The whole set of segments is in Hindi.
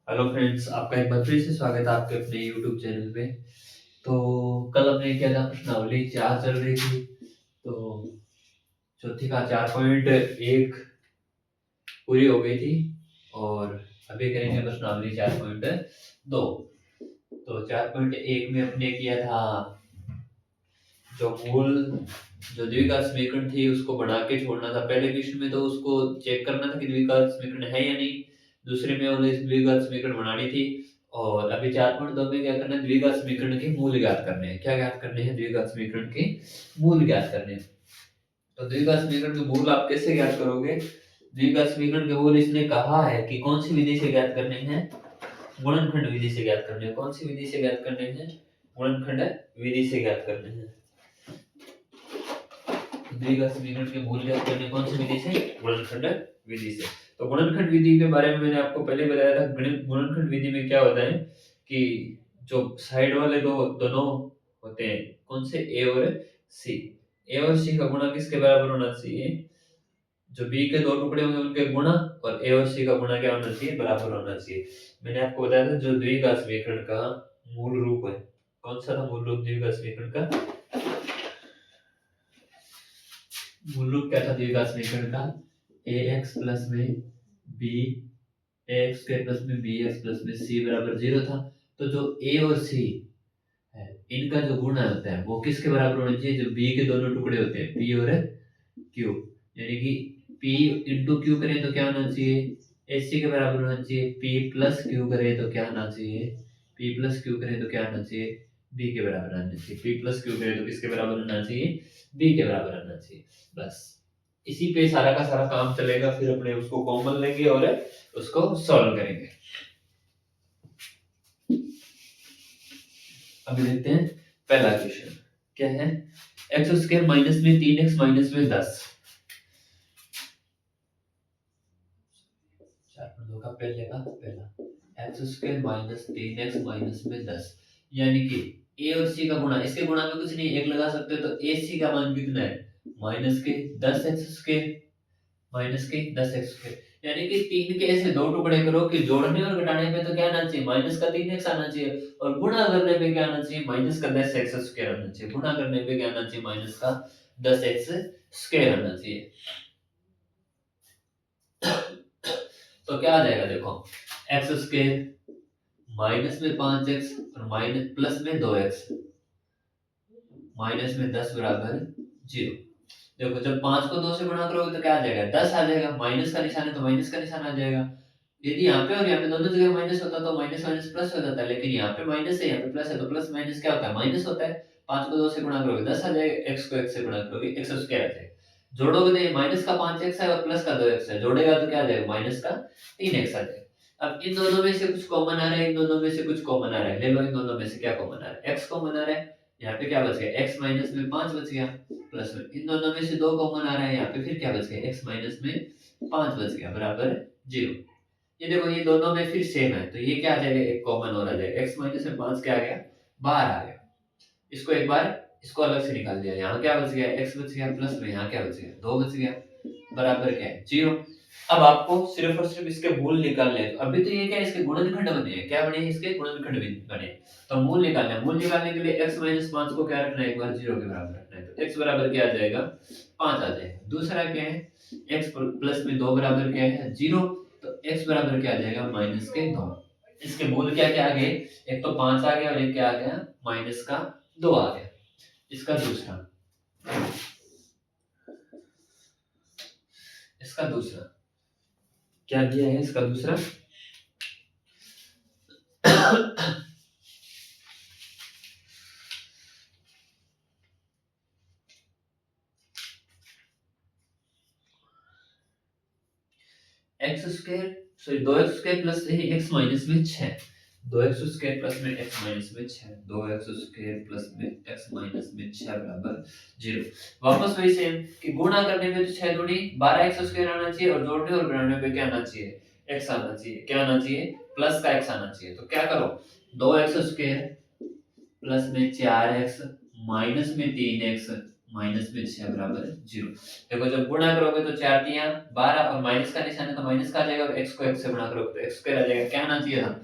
हेलो फ्रेंड्स, आपका एक बार फिर से स्वागत है आपके अपने यूट्यूब चैनल पे। तो कल हमने किया था प्रश्नावली 4 चल रही थी। तो चौथी का 4.1 पूरी हो गई थी और अभी करेंगे प्रश्नावली 4.2। तो 4.1 में अपने किया था जो मूल जो द्विघात समीकरण थी उसको बना के छोड़ना था। पहले क्वेश्चन में तो उसको चेक करना था कि द्विघात समीकरण है या नहीं। दूसरे में उन्हें द्विघात समीकरण बनानी थी। और अभी 4.2 में क्या करना है, द्विघात समीकरण के मूल ज्ञात करने हैं। क्या ज्ञात करने हैं? द्विघात समीकरण के मूल ज्ञात करने हैं। तो द्विघात समीकरण के मूल आप कैसे ज्ञात करोगे? द्विघात समीकरण के मूल इसने कहा है कि कौन सी विधि से ज्ञात करने हैं? गुणनखंड विधि से ज्ञात करने हैं। कौन सी विधि से ज्ञात करने हैं? गुणनखंड विधि से ज्ञात करने हैं। द्विघात समीकरण के मूल ज्ञात करने कौन सी विधि से? गुणनखंड विधि से। तो गुणनखंड विधि के बारे में मैंने आपको पहले बताया था। गुणनखंड विधि में क्या होता है कि जो साइड वाले दोनों होते हैं, कौन से? ए और सी। ए और सी का गुणा किसके बराबर होना चाहिए? जो बी के दो टुकड़े होंगे उनके गुणा, और ए और सी का गुणा क्या होना चाहिए? बराबर होना चाहिए। मैंने आपको बताया था जो द्विघात समीकरण का मूल रूप है, कौन सा था मूल रूप द्विघात समीकरण का? मूल रूप क्या था द्विघात समीकरण का? ए एक्स प्लस में बी ए एक्स स्क्वायर प्लस में बी एक्स प्लस में सी बराबर 0 था। तो जो ए और सी है, इनका जो गुणा होता है वो किसके बराबर होना चाहिए? जो बी के दोनों टुकड़े होते हैं, पी और क्यू। यानी कि पी इंटू क्यू करें तो क्या होना चाहिए? एस सी के बराबर होना चाहिए। पी प्लस क्यू करें तो क्या होना चाहिए? पी प्लस क्यू करें तो क्या होना चाहिए? बी के बराबर आना चाहिए। पी प्लस क्यू करें तो किसके बराबर होना चाहिए? बी के बराबर आना चाहिए। बस इसी पे सारा का सारा काम चलेगा। फिर अपने उसको कॉमन लेंगे और उसको सॉल्व करेंगे। अभी देखते हैं पहला क्वेश्चन क्या है। एक्स स्क्वायर माइनस में 3x माइनस में 10। 4.2 का पहला x square minus 3x minus में 10, यानी कि ए और सी का गुणा। इसके गुणा में कुछ नहीं, एक लगा सकते हो। तो ए सी का मान कितना है? माइनस के 10x स्क्वायर माइनस के 10x स्क्वायर। यानी कि 3 के ऐसे दो टुकड़े करो कि जोड़ने और घटाने पे तो क्या आना चाहिए? माइनस का 3x आना चाहिए, और गुणा करने पे क्या आना चाहिए? माइनस का 10x स्क्वायर आना चाहिए। गुणा करने पे क्या आना चाहिए? माइनस का 10x स्क्वायर आना चाहिए। तो क्या आ जाएगा देखो, एक्स स्क्वायर माइनस में 5x और माइनस प्लस में 2x माइनस में 10 बराबर 0। देखो जब 5 को 2 से गुणा करोगे तो क्या आ जाएगा? 10 आ जाएगा। माइनस का निशान है तो माइनस का निशान आ जाएगा। यदि यहाँ पे और यहाँ पे दोनों जगह माइनस होता तो माइनस माइनस प्लस हो जाता है, लेकिन यहाँ पे माइनस है यहाँ पे प्लस है, तो प्लस माइनस क्या होता है? माइनस होता है। 5 को 2 से गुणा करोगे 10 आ जाएगा, x को x से गुणा करोगे x स्क्वायर आ जाएगा। जोड़ोगे तो ये माइनस का 5x है और प्लस का 2x है, जोड़ेगा तो क्या आ जाएगा? माइनस का 3x आ जाएगा। अब इन दोनों में से कुछ कॉमन आ रहा है, इन दोनों में से कुछ कॉमन आ रहा है। ले लो इन दोनों में से क्या कॉमन आ रहा है? x कॉमन आ रहा है। यहाँ पे क्या बच गया? x माइनस में 5 बच गया, प्लस में इन दोनों में से 2 कॉमन आ रहा है। यहाँ पे फिर क्या बच गया? x माइनस में 5 बच गया बराबर 0। ये देखो ये दोनों में फिर सेम है, तो ये क्या आ जाएगा? एक कॉमन और आ जाएगा। x माइनस में 5 क्या आ गया? बाहर आ गया। इसको एक बार इसको अलग से निकाल दिया। यहाँ क्या बच गया? x बच गया, प्लस में यहाँ क्या बच गया? 2 बच गया, बराबर क्या है? 0। अब आपको सिर्फ और सिर्फ इसके मूल निकालने हैं। तो अभी तो ये क्या है? इसके गुणनखंड बने हैं। क्या बने हैं? इसके गुणनखंड बने हैं। तो मूल निकालना है। मूल निकालने के लिए x माइनस 5 को क्या रखना है? एक बार 0 के बराबर रखना है। तो x बराबर क्या आ जाएगा? 5 आ जाएगा। दूसरा क्या है? x प्लस में 2 बराबर क्या है? 0। तो x बराबर क्या आ जाएगा? माइनस के 2। इसके मूल क्या क्या आ गए? एक तो 5 आ गया और एक क्या आ गया? माइनस का 2 आ गया। इसका दूसरा इसका दूसरा क्या दिया है? इसका दूसरा x square sorry 2x square plus x minus में 6। 2x स्क्वायर प्लस में x माइनस में 6, 2x स्क्वायर प्लस में x माइनस में 6 बराबर 0। वापस वही सेम कि गुणा करने पे तो 6 दूनी 12x स्क्वायर आना चाहिए, और जोड़ने और घटाने पे क्या आना चाहिए? x आना चाहिए। क्या आना चाहिए? प्लस का x आना चाहिए। तो क्या करो, 2x स्क्वायर प्लस में 4x माइनस में 3x माइनस में 6 बराबर 0। देखो जब गुणा करोगे तो 4 तिया 12 और माइनस का निशान है तो माइनस का आ जाएगा, और x को x से गुणा करोगे तो x स्क्वायर आ जाएगा। क्या आना चाहिए था?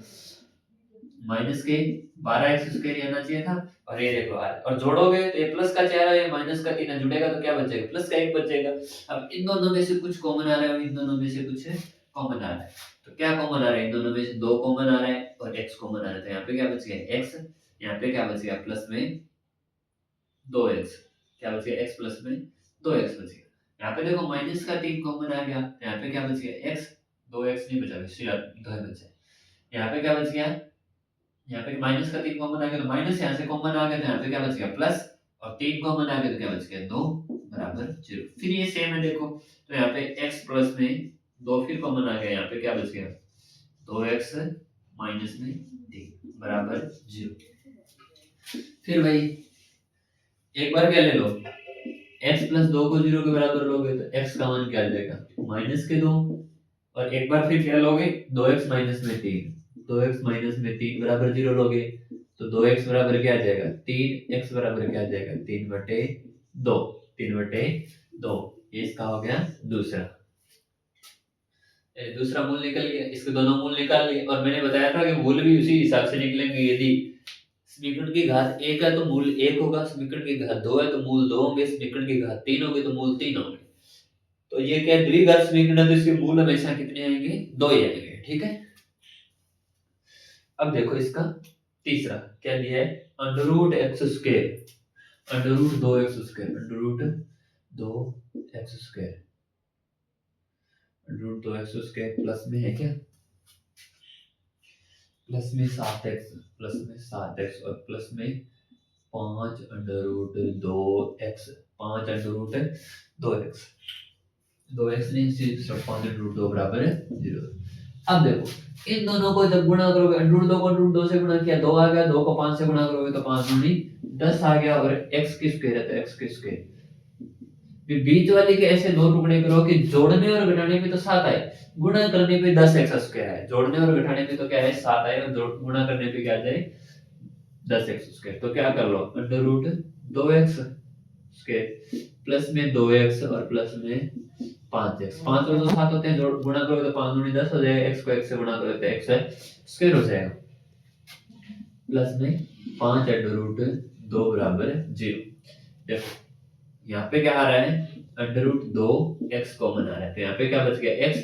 माइनस के 12x स्क्वायर आना चाहिए था। और ये देखो r, और जोड़ोगे तो ये प्लस का 4 है, ये माइनस का 3 जुड़ेगा तो क्या बचेगा? प्लस का 1 बचेगा। अब इन दोनों में से कुछ कॉमन आ रहा है और इन दोनों में से कुछ कॉमन आ रहा है। तो क्या कॉमन आ रहा है? इन दोनों में से 2 कॉमन आ रहा है और x कॉमन आ रहा है। तो यहाँ पे क्या बच गया? x। यहाँ पे क्या बच गया? प्लस में 2x। क्या बच गया? x प्लस में 2x बच गया। यहाँ पे देखो माइनस का 3 कॉमन आ गया, तो यहाँ पे क्या बच गया? x। 2x नहीं बचा, सिर्फ 2 बचा। यहाँ पे क्या बच गया? यहाँ पे माइनस का 3 कॉमन आ गया तो माइनस यहाँ से कॉमन आ गया, तो यहाँ पे क्या बच गया? प्लस। और 3 कॉमन आ गया तो क्या बच गया? 2 बराबर 0। फिर ये सेम है देखो, तो यहाँ पे x प्लस में 2 फिर कॉमन आ गया, यहाँ पे क्या बच गया? 2x माइनस में 3 बराबर 0। फिर भाई एक बार क्या ले लो, x प्लस 2 को 0 के बराबर लोगे तो x का मान क्या आ जाएगा? माइनस के 2। और एक बार फिर क्या लोगे? 2x माइनस में 3। 2x माइनस में 3 बराबर 0 लोगे तो 2x बराबर क्या आ जाएगा? 3। x बराबर क्या आ जाएगा? 3/2। 3/2 ये इसका हो गया दूसरा। दूसरा मूल निकल गया, इसके दोनों मूल निकाल लिए। और मैंने बताया था कि मूल भी उसी हिसाब से निकलेंगे। यदि समीकरण की घात 1 है तो मूल 1 होगा, समीकरण की घात 2 है तो मूल 2 होंगे, समीकरण की घात 3 होगी तो मूल 3 होंगे। तो ये क्या द्विघात समीकरण है तो इसके मूल हमेशा कितने आएंगे? 2 ही आएंगे। ठीक है। अब देखो इसका तीसरा क्या दिया है? Under root x square, under root 2x square, under root 2x square, under root 2x square plus में है क्या? प्लस में 7x, प्लस में 7x और प्लस में 5 under root 2x, 5 under root 2x, 2x नहीं सिर्फ 5 अंडर रूट 2 बराबर है 0। अब देखो इन दोनों को जब गुणा करोगे, अंडर रूट 2 को अंडर रूट 2 से गुणा किया 2 आ गया, 2 को 5 से गुणा करोगे तो 5 दूनी 10 आ गया, और x की स्क्वायर है तो x की स्क्वायर। फिर बीच वाले के ऐसे दो टुकड़े करो कि जोड़ने और घटाने में तो 7 आए, गुणा करने पे 10x स्क्वायर है। जोड़ने और घटाने में तो क्या है? 7 आए, और गुणा करने पे क्या आ जाए? 10x square. तो क्या कर लो? Under root 2x square plus में 2x और प्लस में 5x। 5 और 2 7 होते हैं, गुणा करोगे तो 5 दूनी 10 हो जाएगा, x को x से गुणा करोगे तो x स्क्वायर हो जाएगा, प्लस में 5 अंडर रूट 2 बराबर 0। देखो यहाँ पे क्या आ रहा है? अंडर रूट 2 x कॉमन आ रहा है, तो यहाँ पे क्या बच गया? x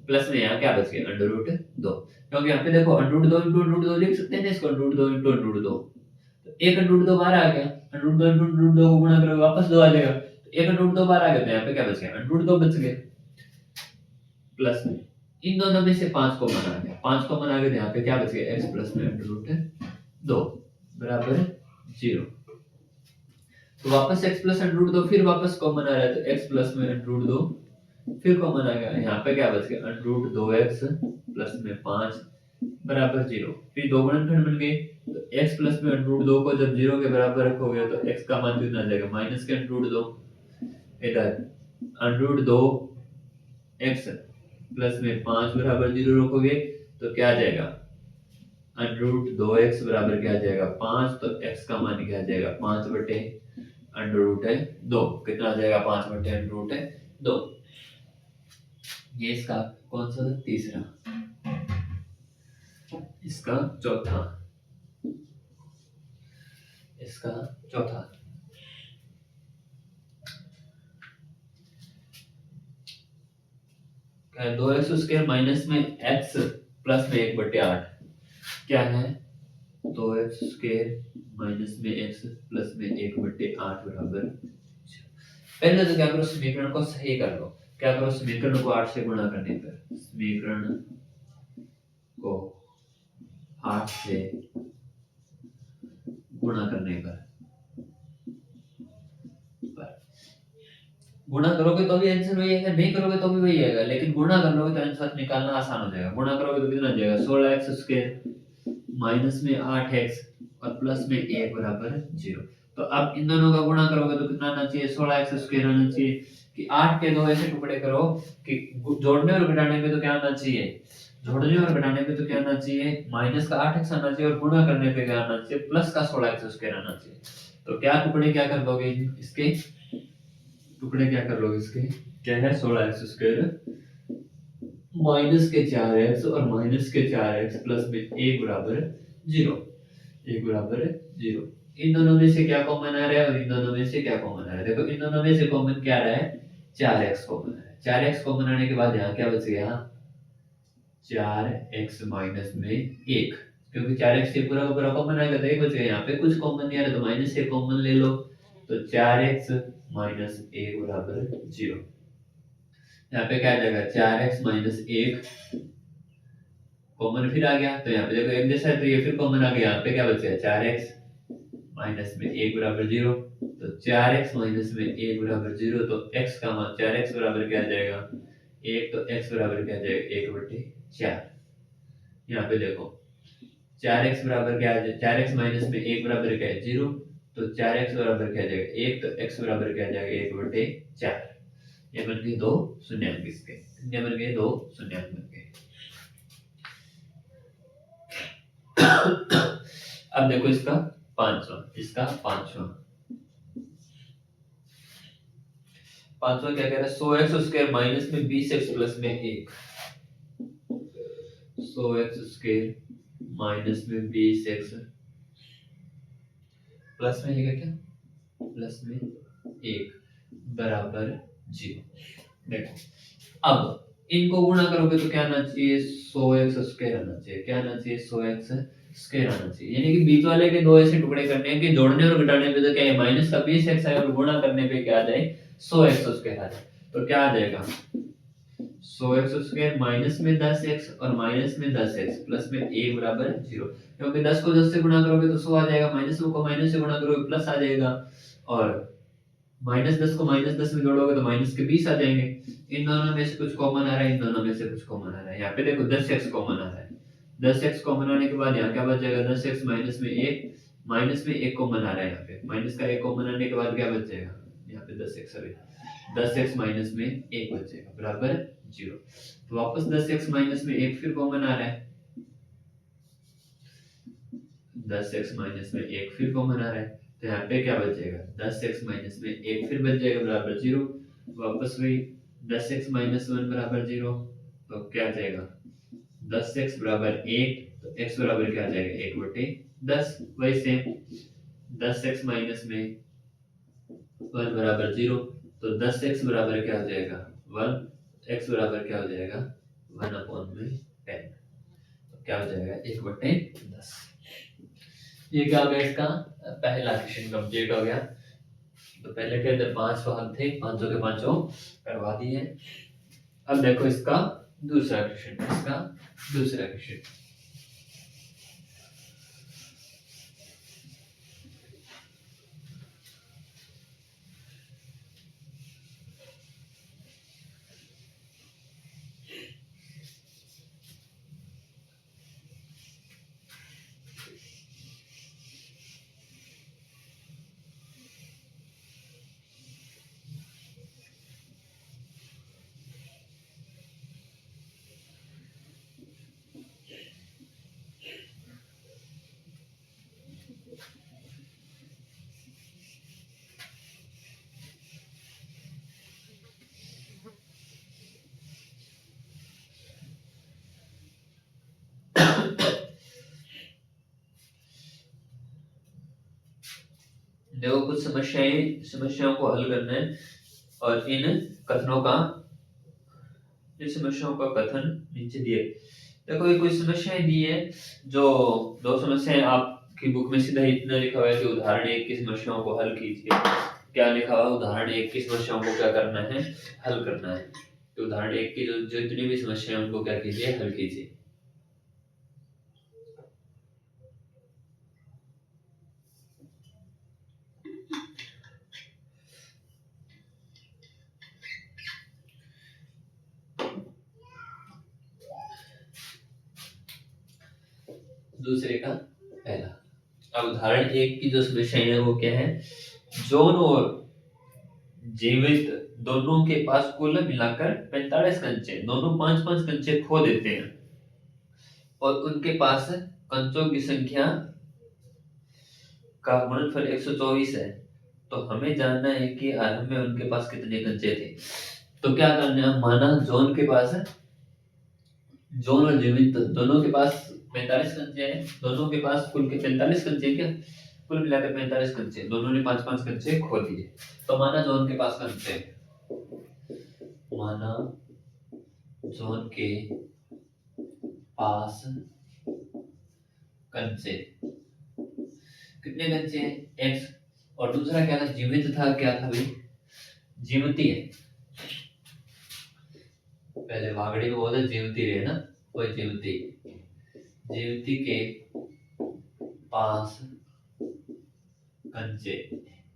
प्लस में यहाँ क्या बच गया? Under root 2। क्योंकि यहाँ पे देखो under root 2 into under root 2 लिख सकते हैं इसको, under root 2 into under root 2। तो एक अंडर रूट 2 बाहर आ गया, under root 2 into under root 2 को गुणा करोगे वापस 2 आ जाएगा, तो एक अंडर रूट 2 बाहर आ गया, तो यहाँ पे क्या बच गया? अंडर रूट 2 बच गया, प्लस में इन दोनों में से 5 कॉमन आ गया, 5 कॉमन आ गया तो यहाँ पे क्या बच गया? x प्लस में अंडर रूट 2 बराबर 0। तो वापस x प्लस अंडर रूट 2 फिर वापस कॉमन आ रहा है, तो x प्लस में अंडर रूट 2 फिर कॉमन आ गया। यहाँ पे क्या बच गया? अंडर रूट 2x प्लस में 5 बराबर 0। फिर दो गुणनखंड बन गए, तो x प्लस में अंडर रूट 2 को जब 0 के बराबर रखोगे तो x का मान कितना आ जाएगा? माइनस के अंडर रूट 2। इधर अंडर रूट 2x प्लस में 5 बराबर 0 रखोगे तो क्या आ जाएगा? अंडर रूट 2x बराबर क्या आ जाएगा? 5। तो x का मान क्या आ जाएगा? 5 बटे अंडर रूट है 2। कितना आ जाएगा? 5 बटे अंडर रूट है 2। ये इसका कौन सा था? तीसरा। इसका चौथा, इसका चौथा क्या है? 2x स्क्वायर माइनस में x प्लस में 1/8 क्या है? 2x स्क्वायर माइनस में x प्लस में 1/8 बराबर। पहले तो क्या करो? समीकरण को सही कर लो। क्या करो? समीकरण को 8 से गुणा करने पर, समीकरण को 8 से गुणा करने पर गुणा करोगे तो भी आंसर वही आएगा, नहीं करोगे तो भी वही आएगा, लेकिन गुणा कर लोगे तो आंसर निकालना आसान हो जाएगा। गुणा करोगे तो कितना आ जाएगा? 16x स्क्वायर माइनस में 8x और प्लस में 1 बराबर 0। तो अब इन दोनों का गुणा करोगे तो कितना आना चाहिए? 16x स्क्वायर आना चाहिए। कि 8 के दो ऐसे टुकड़े करो कि जोड़ने और घटाने में तो क्या आना चाहिए? जोड़ने और घटाने में तो क्या आना चाहिए? माइनस का 8x आना चाहिए, और गुणा करने पे क्या आना चाहिए? प्लस का 16x स्क्वायर आना चाहिए। तो क्या टुकड़े क्या कर दोगे इसके? टुकड़े क्या कर लोगे इसके, क्या है 16x² माइनस के 4x और माइनस के 4x प्लस में a बराबर 0, a बराबर 0। इन दोनों में से क्या कॉमन आ रहा है और इन दोनों में से क्या कॉमन आ रहा है, देखो इन दोनों में से कॉमन क्या आ रहा है, 4x कॉमन आ रहा है। 4x कॉमन आने के बाद यहाँ क्या बच गया, 4x माइनस में 1, क्योंकि 4x से पूरा पूरा कॉमन आएगा तो 1 बच गया। यहाँ पे कुछ कॉमन नहीं आ रहा तो माइनस से कॉमन ले लो, तो 4x माइनस 1 बराबर 0। यहाँ पे क्या आ जाएगा, 4x माइनस 1 कॉमन फिर आ गया, तो यहाँ पे देखो एक जैसा है तो ये फिर कॉमन आ गया। यहाँ पे क्या बचेगा, 4x माइनस में 1 बराबर 0, तो 4x माइनस में 1 बराबर 0, तो x का मान 4x बराबर क्या आ जाएगा 1, तो x बराबर क्या आ जाएगा 1/4। यहाँ पे देखो 4x बराबर क्या आ जाएगा, 4x माइनस में 1 बराबर क्या है 0, तो 4x बराबर क्या आ जाएगा 1, तो x बराबर क्या आ जाएगा 1/4। ये बन गए 2 शून्याङ्क इसके, ये बन गए 2 शून्याङ्क बन गए। अब देखो इसका पांचवा क्या कह रहा है, 100x² माइनस में 20x प्लस में 1, 100x² माइनस में 20x प्लस में है क्या, प्लस में 1 बराबर 0। देखो अब इनको गुणा करोगे तो क्या आना चाहिए, 100x² आना चाहिए। क्या आना चाहिए, 100x² आना चाहिए। यानी कि बीच वाले के दो ऐसे टुकड़े करने हैं कि जोड़ने और घटाने पे तो क्या है माइनस का 20x है और गुणा करने पे क्या आ जाए 100x² आ जाए। तो क्या आ जाएगा 100x² माइनस में 10x और माइनस में 10x प्लस में 1 बराबर 0। क्योंकि 10 को 10 से गुणा करोगे तो 100 आ जाएगा, माइनस को माइनस से गुणा करोगे प्लस आ जाएगा, और माइनस 10 को माइनस 10 में जोड़ोगे तो माइनस के 20 आ जाएंगे। इन दोनों में से कुछ कॉमन आ रहा है, इन दोनों में से कुछ कॉमन आ रहा है। यहाँ पे देखो 10x कॉमन आ रहा है, 10x कॉमन आने के बाद यहाँ क्या बच जाएगा 10x माइनस में 1, माइनस में 1 कॉमन आ रहा है। यहाँ पे माइनस का 1 कॉमन आने के बाद क्या बच जाएगा, यहाँ पे 10x अभी 10x माइनस में 1 बच जाएगा बराबर 0। तो वापस 10x माइनस में 1 फिर कॉमन आ रहा है, 10x माइनस में 1 फिर कॉमन आ रहा है, तो यहाँ पे क्या बचेगा 10x माइनस में 1 फिर बच जाएगा बराबर 0। वापस वही 10x माइनस 1 बराबर 0, तो क्या आ जाएगा 10x बराबर 1, तो x बराबर क्या आ जाएगा 1/10। वही सेम 10x माइनस में 1 बराबर 0, तो 10x बराबर क्या हो जाएगा 1, x बराबर क्या हो जाएगा 1/10, तो क्या हो जाएगा 1/10। ये क्या हो गया, इसका पहला क्वेश्चन कंप्लीट हो गया। तो पहले के अंदर 5 भाग थे, पांचों के पांचों करवा दिए। अब देखो इसका दूसरा क्वेश्चन। देखो कुछ समस्याओं को हल करना है, और इन समस्याओं का कथन नीचे दिए। देखो ये कुछ समस्याएं दी है, जो 2 समस्याएं आपकी बुक में सीधा इतना लिखा हुआ है कि उदाहरण 1 की समस्याओं को हल कीजिए। क्या लिखा हुआ है, उदाहरण 1 की समस्याओं को क्या करना है, हल करना है। तो उदाहरण 1 की जो जितनी भी समस्याएं उनको क्या कीजिए, हल कीजिए। दूसरे का पहला, अब उदाहरण 1 की जो समस्याएं है वो क्या है, जॉन और जीवित दोनों के पास कुल मिलाकर 45 कंचे, दोनों 5-5 कंचे खो देते हैं और उनके पास कंचों की संख्या का गुणनफल 124 है। तो हमें जानना है कि आरंभ में उनके पास कितने कंचे थे। तो क्या करना है, माना जॉन के पास है, जॉन और जीवित दोनों के पास 45 कंचे हैं, दोनों के पास कुल के 45 कंचे हैं क्या, कुल मिलाकर 45 कंचे, दोनों ने 5-5 कंचे खो दिए। तो माना जॉन के पास कंचे, माना जॉन के पास कंचे, कितने कंचे हैं, एक्स, और दूसरा क्या था, जीवित था, क्या था भाई, जीवती है, पहले वागड़ी में बोलते जीवती रहे ना, वो जीवती, जीवती के पास कंचे।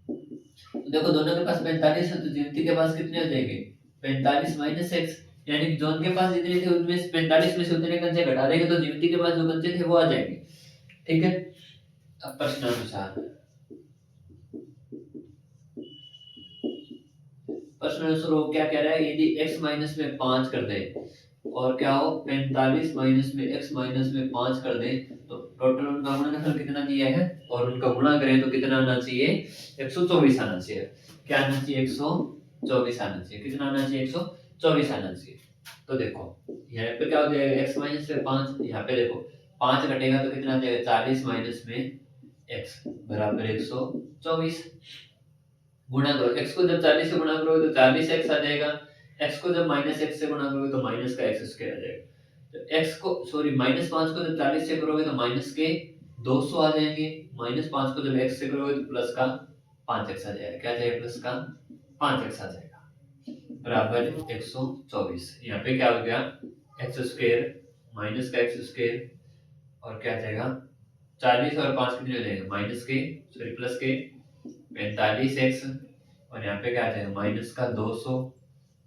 तो देखो दोनों के पास 45 है, तो जीवती के पास कितने हो जाएंगे, 45 माइनस एक्स, यानी कि जॉन के पास जितने थे उनमें से 45 में से उतने कंचे घटा देंगे तो जीवती के पास जो कंचे थे वो आ जाएंगे। ठीक है, अब प्रश्न अनुसार वो क्या कह रहा है, यदि x माइनस में 5 कर दे और क्या हो 45 माइनस में x माइनस में 5 कर दे, तो टोटल उनका गुणनफल कितना दिया है और उनका गुणा करें तो कितना आना चाहिए, 124 आना चाहिए। क्या आना चाहिए, 124 आना चाहिए। कितना आना चाहिए, 124 आना चाहिए। तो देखो यहाँ पे क्या हो जाएगा, x माइनस में 5, यहाँ पे देखो 5 घटेगा तो कितना आ जाएगा, 40 माइनस में x बराबर 124। गुणा करो, x को जब 40 से गुणा करोगे तो 40x आ जाएगा, x को जब माइनस एक्स से गुणा करोगे तो माइनस का एक्स स्क्वायर आ जाएगा। तो x को सॉरी माइनस 5 को जब 40 से करोगे तो माइनस के 200 आ जाएंगे, माइनस 5 को जब x से करोगे तो प्लस का 5x आ जाएगा। क्या आ जाएगा, प्लस का 5x आ जाएगा बराबर 124। यहाँ पे क्या हो गया, एक्स स्क्वायर माइनस का एक्स स्क्वायर और क्या आ जाएगा 40 और 5 कितने हो जाएगा, माइनस के सॉरी प्लस के 45x और यहाँ पे क्या आ जाएगा माइनस का 200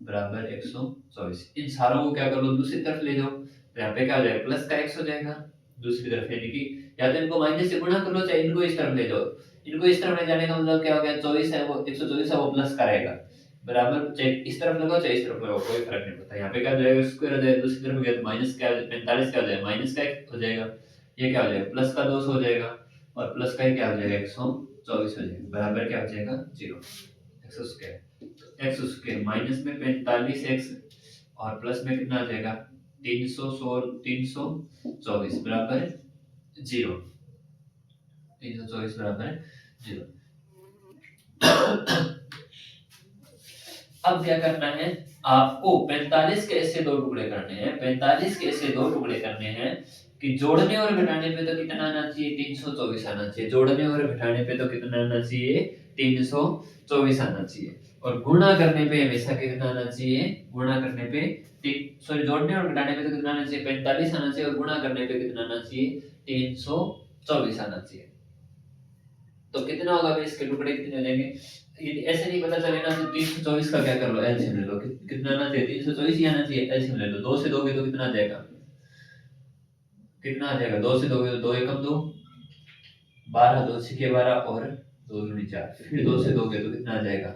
बराबर 124। इन सारों को क्या कर लो, दूसरी तरफ ले जाओ, तो यहाँ पे क्या हो जाएगा, प्लस का x हो जाएगा दूसरी तरफ, यानी कि या तो इनको माइनस से गुणा कर लो चाहे इनको इस तरफ ले जाओ। इनको इस तरफ ले जाने का मतलब क्या हो गया, 24 है वो 124 है वो प्लस का रहेगा बराबर, चाहे इस तरफ लगाओ चाहे इस तरफ लगाओ कोई फर्क नहीं पड़ता। यहाँ पे क्या हो जाएगा, स्क्वायर हो जाएगा, दूसरी तरफ गया तो माइनस क्या 45 क्या हो जाएगा, माइनस का हो जाएगा, ये क्या हो जाएगा प्लस का 200 हो जाएगा और प्लस का ही क्या हो जाएगा 124 हो जाएगा बराबर क्या हो जाएगा 0। एक्स स्क्वायर माइनस में 45x और प्लस में कितना आ जाएगा 324 बराबर 0, 324 बराबर 0। अब क्या करना है, आपको 45 के ऐसे दो टुकड़े करने हैं, 45 के ऐसे दो टुकड़े करने हैं कि जोड़ने और घटाने पे तो कितना आना चाहिए, 324 आना चाहिए, जोड़ने और घटाने पे तो कितना आना चाहिए, 324 आना चाहिए, और गुणा करने पे हमेशा कितना आना चाहिए, गुणा करने पे सॉरी जोड़ने और घटाने पे तो कितना आना चाहिए, 45 आना चाहिए, और गुणा करने पे कितना आना चाहिए, 324 आना चाहिए। तो कितना होगा भाई, इसके टुकड़े कितने हो जाएंगे, यदि ऐसे नहीं पता चले ना तो 324 का क्या कर लो, एलसीएम ले लो, कितना आना चाहिए 324 ही आना चाहिए, एलसीएम ले लो, 2 से दोगे तो कितना आ जाएगा, कितना आ जाएगा, 2 से दोगे तो 2 एकम 2, 12 2 6 12 और 2 दूनी 4, फिर 2 से दोगे तो कितना आ जाएगा,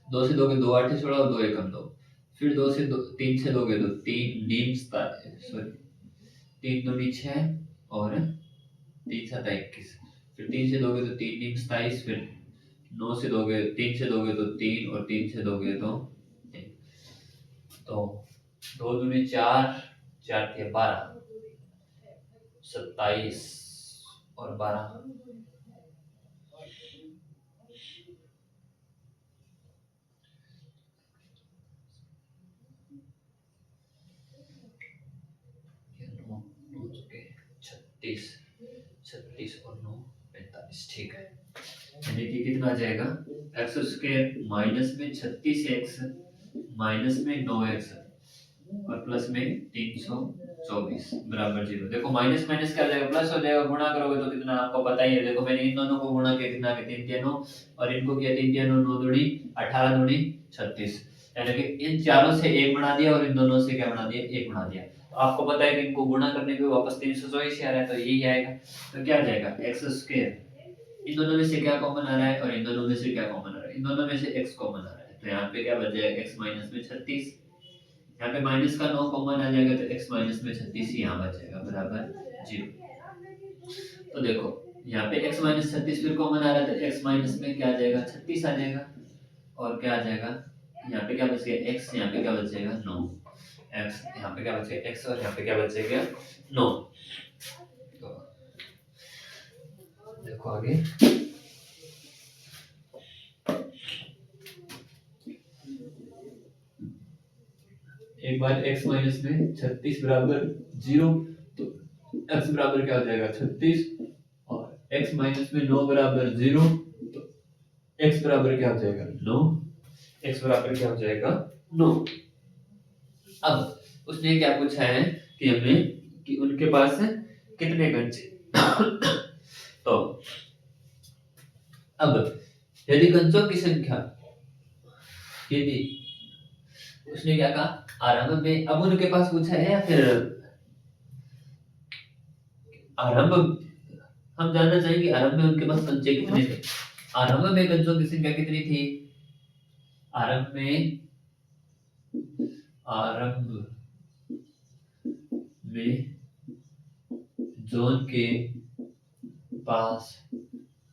2 से दोगे 2 8 छोड़ा और 2 एकम 2, फिर 2 से 3 से दोगे तो 3 नीम सॉरी 3 दूनी 6 और 3 7 21, फिर 3 से दोगे तो 3 नीम 27, फिर 9 से दोगे 3 से दोगे तो 3 और 3 से दोगे तो 3, तो 2 दूनी 4 4 के 12 27 और 12 36 36 और 9 45, ठीक है, यानी कि कितना आ जाएगा एक्स स्क्वायर माइनस में 36x माइनस में 9x और प्लस में 324 बराबर 0। देखो माइनस माइनस क्या हो जाएगा, प्लस हो जाएगा, गुणा करोगे तो कितना आपको पता ही है, देखो मैंने इन दोनों को गुणा किया कितना के 3 3 और इनको किया 3 3 9 दूनी 18 दूनी 36, यानी कि इन चारों से एक बना दिया और इन दोनों से क्या बना दिया, एक बना दिया। तो आपको पता है कि इनको गुणा करने पे वापस 324 आ रहा है, तो यही आएगा। तो क्या आ जाएगा एक्स स्क्वायर, इन दोनों में से क्या कॉमन आ रहा है और इन दोनों में से क्या कॉमन आ रहा है, इन दोनों में से x कॉमन आ रहा है, तो यहाँ पे क्या बच जाएगा x माइनस में 36, यहाँ पे माइनस का 9 कॉमन आ जाएगा तो x माइनस में 36 ही यहाँ बच जाएगा बराबर 0। तो देखो यहाँ पे x माइनस 36 फिर कॉमन आ रहा है, तो x माइनस में क्या आ जाएगा 36 आ जाएगा, और क्या आ जाएगा यहाँ पे क्या बचेगा x, यहाँ पे क्या बचेगा 9, x यहाँ पे क्या बचेगा x, और यहाँ पे क्या बचेगा 9। तो देखो आगे एक बार x माइनस में 36 बराबर 0, तो x बराबर क्या हो जाएगा 36, और x माइनस में 9 बराबर 0, तो x बराबर क्या हो जाएगा 9, x बराबर क्या हो जाएगा 9। अब उसने क्या पूछा है कि हमें कि उनके पास कितने कंचे तो अब यदि कंचों की संख्या, यदि उसने क्या कहा आरंभ में, अब उनके पास पूछा है या फिर आरंभ, हम जानना चाहेंगे आरंभ में उनके पास कंचे कितने थे। आरंभ में कंचों की संख्या कितनी थी, आरंभ में जोन के पास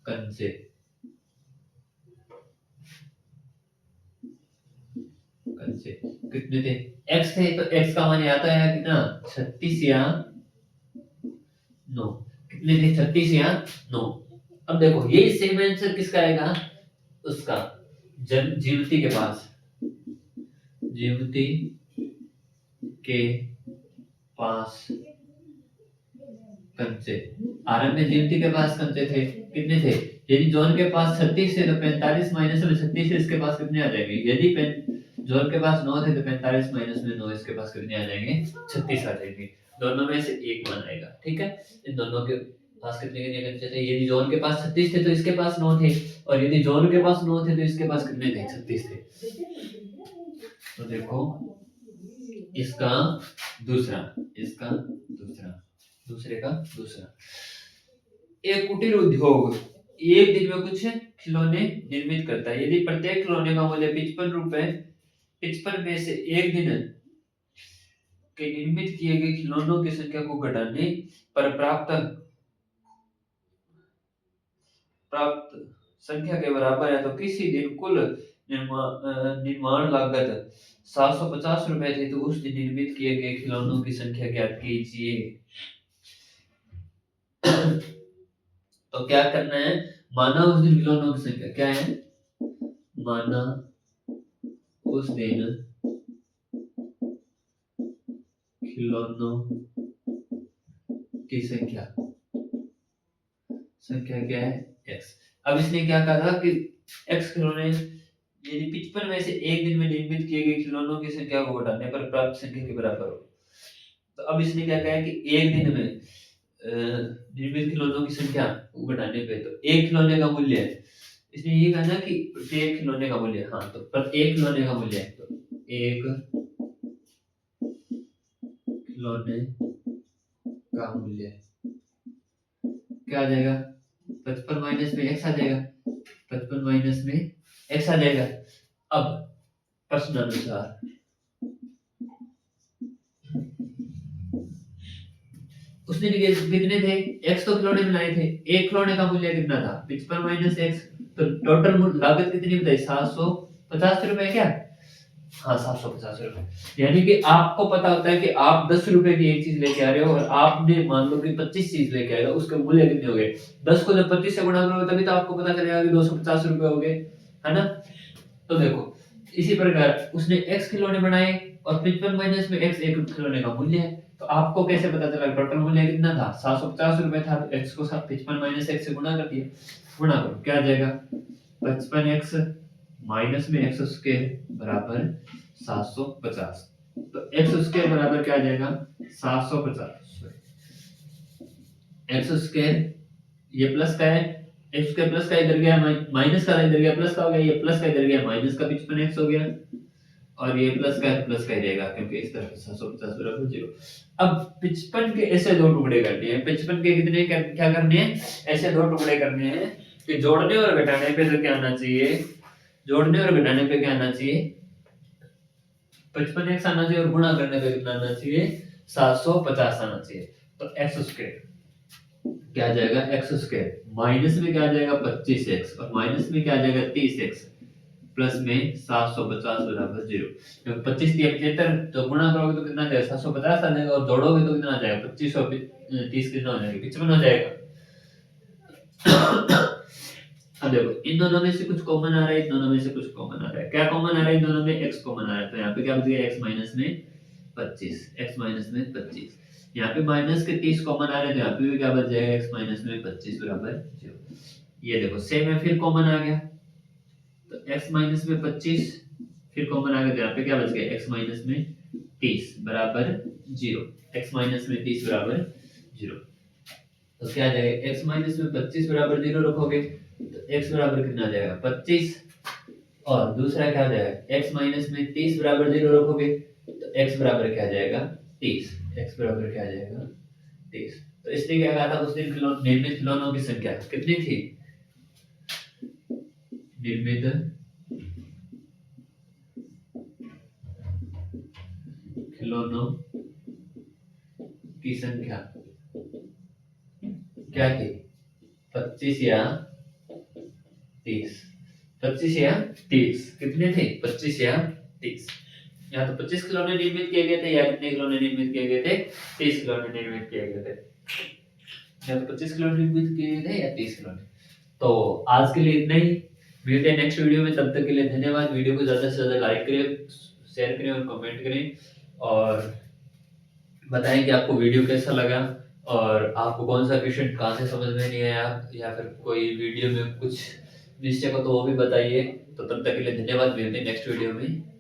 कंचे कितने थे, x थे, तो x का मान आता है कितना 36 या 9, कितने थे 36 या 9। अब देखो ये सेम आंसर किसका आएगा, उसका जीवती के पास, जीवती के पास कंचे, आरंभ में जीवती के पास कंचे थे, कितने थे, यदि जॉन के पास 36 थे तो 45 माइनस में 36 से इसके पास कितने आ जाएंगे, यदि जॉन के पास 9 थे तो 45 माइनस में 9 इसके पास कितने आ जाएंगे 36 आ जाएंगे, दोनों में से एक मान आएगा। ठीक है, इन दोनों के पास कितने कितने कंचे थे, यदि जॉन के पास 36 थे तो इसके पास 9 थे, और यदि जॉन के पास 9 थे तो इसके पास कितने थे 36 थे। तो देखो इसका दूसरा, इसका दूसरे का दूसरा, एक कुटीर उद्योग एक दिन में कुछ खिलौने निर्मित करता है, यदि प्रत्येक खिलौने का मूल्य 55 रुपए, 55 में से एक दिन के निर्मित किए गए खिलौनों की संख्या को घटाने पर प्राप्त संख्या के बराबर है, तो किसी दिन कुल निर्माण लागत 750 रुपए थी, तो उस दिन निर्मित किए गए खिलौनों की संख्या ज्ञात कीजिए। तो क्या करना है, माना उस दिन खिलौनों की संख्या क्या है, माना उस दिन खिलौनों की संख्या क्या है x। अब इसने क्या कहा कि x खिलौने यदि 55 में से एक दिन में निर्मित किए गए खिलौनों की संख्या को घटाने पर प्राप्त संख्या के बराबर हो। तो अब इसने क्या कहा कि एक दिन में निर्मित खिलौनों की संख्या को घटाने पे, तो एक खिलौने का मूल्य है, इसने ये कहा ना कि प्रत्येक खिलौने का मूल्य, हाँ तो प्रत्येक खिलौने का मूल्य है, तो एक खिलौने का मूल्य क्या आ जाएगा 55 माइनस में x आ जाएगा, 55 माइनस में x आ जाएगा। अब प्रश्न अनुसार उसने कितने थे, x तो खिलौने बनाए थे, एक खिलौने का मूल्य कितना था 55 माइनस x, तो टोटल लागत कितनी बताई 750 रुपए, क्या हाँ 750 रुपए। यानी कि आपको पता होता है कि आप 10 रुपए की एक चीज लेके आ रहे हो और आपने मान लो कि 25 चीज लेके आए, उसके मूल्य कितने हो गए, 10 को जब 25 से गुणा करोगे तभी तो आपको पता चलेगा कि 250 रुपए हो गए, है ना। तो देखो इसी प्रकार उसने x खिलौने बनाए और 55 माइनस में x एक खिलौने का मूल्य है, तो आपको कैसे पता चला टोटल मूल्य कितना था 750 रुपए था, तो x को 55 माइनस x से गुणा कर दिया, गुणा करो क्या आ जाएगा 55x माइनस में x स्क्वायर बराबर 750, तो x स्क्वायर बराबर क्या आ जाएगा 750, x स्क्वायर ये प्लस का है, x के प्लस का इधर गया माइनस का इधर गया प्लस का हो गया, ये प्लस का इधर गया माइनस का 55x हो गया, और ये प्लस का प्लस का ही रहेगा क्योंकि इस तरफ 750 बराबर 0। अब 55 के ऐसे दो टुकड़े करने हैं, 55 के कितने क्या करने हैं, ऐसे दो टुकड़े करने हैं कि जोड़ने और घटाने पे तो क्या आना चाहिए, जोड़ने और घटाने पे क्या आना चाहिए 55x आना चाहिए, और गुणा करने पे कितना आना चाहिए 750 आना चाहिए, तो x स्क्वायर क्या आ जाएगा एक्स स्क्वायर, माइनस में क्या आ जाएगा 25x, और माइनस में क्या आ जाएगा 30x, प्लस में 750 बराबर 0। तो 25 3 75, तो गुणा करोगे तो कितना आ जाएगा 750 आ जाएगा, और जोड़ोगे तो कितना आ जाएगा 25 और 30 कितना हो जाएगा 55 हो जाएगा। अब देखो इन दोनों में से कुछ कॉमन आ रहा है, इन दोनों में से कुछ कॉमन आ रहा है। क्या कॉमन आ रहा है इन दोनों में? x कॉमन आ रहा है, तो यहाँ पे क्या बच गया x माइनस में 25, x माइनस में 25। यहाँ पे माइनस के 30 कॉमन आ रहे हैं, तो यहाँ पे भी क्या बच जाएगा x माइनस में 25 बराबर 0। ये देखो सेम है, फिर कॉमन आ गया, तो x माइनस में 25 फिर कॉमन आ गया, तो यहाँ पे क्या बच गया x माइनस में 30 बराबर 0, x माइनस में 30 बराबर 0। तो क्या आ जाएगा x माइनस में 25 बराबर 0 रखोगे तो x बराबर कितना आ जाएगा 25, और दूसरा क्या आ जाएगा x माइनस में 30 बराबर 0 रखोगे तो x बराबर क्या आ जाएगा 30, x बराबर क्या आ जाएगा 30। तो इसने क्या कहा था उस दिन निर्मित खिलौनों की संख्या कितनी थी? निर्मित खिलौनों की संख्या क्या थी? 25 या 30, 25 या 30, कितने थे? 25 या 30। या तो 25 खिलौने निर्मित किए गए थे, या कितने खिलौने निर्मित किए गए थे? 30 खिलौने निर्मित किए गए थे। या तो 25 खिलौने निर्मित किए गए थे या 30 खिलौने। तो आज के लिए इतना ही, मिलते हैं नेक्स्ट वीडियो में, तब तक के लिए धन्यवाद। वीडियो को ज्यादा से ज्यादा लाइक करें, शेयर करें और कमेंट करें, और बताएं कि आपको वीडियो कैसा लगा, और आपको कौन सा क्वेश्चन कहाँ से समझ में नहीं आया, या फिर कोई वीडियो में कुछ मिस्टेक हो तो वो भी बताइए। तो तब तक के लिए धन्यवाद, मिलते हैं नेक्स्ट वीडियो में।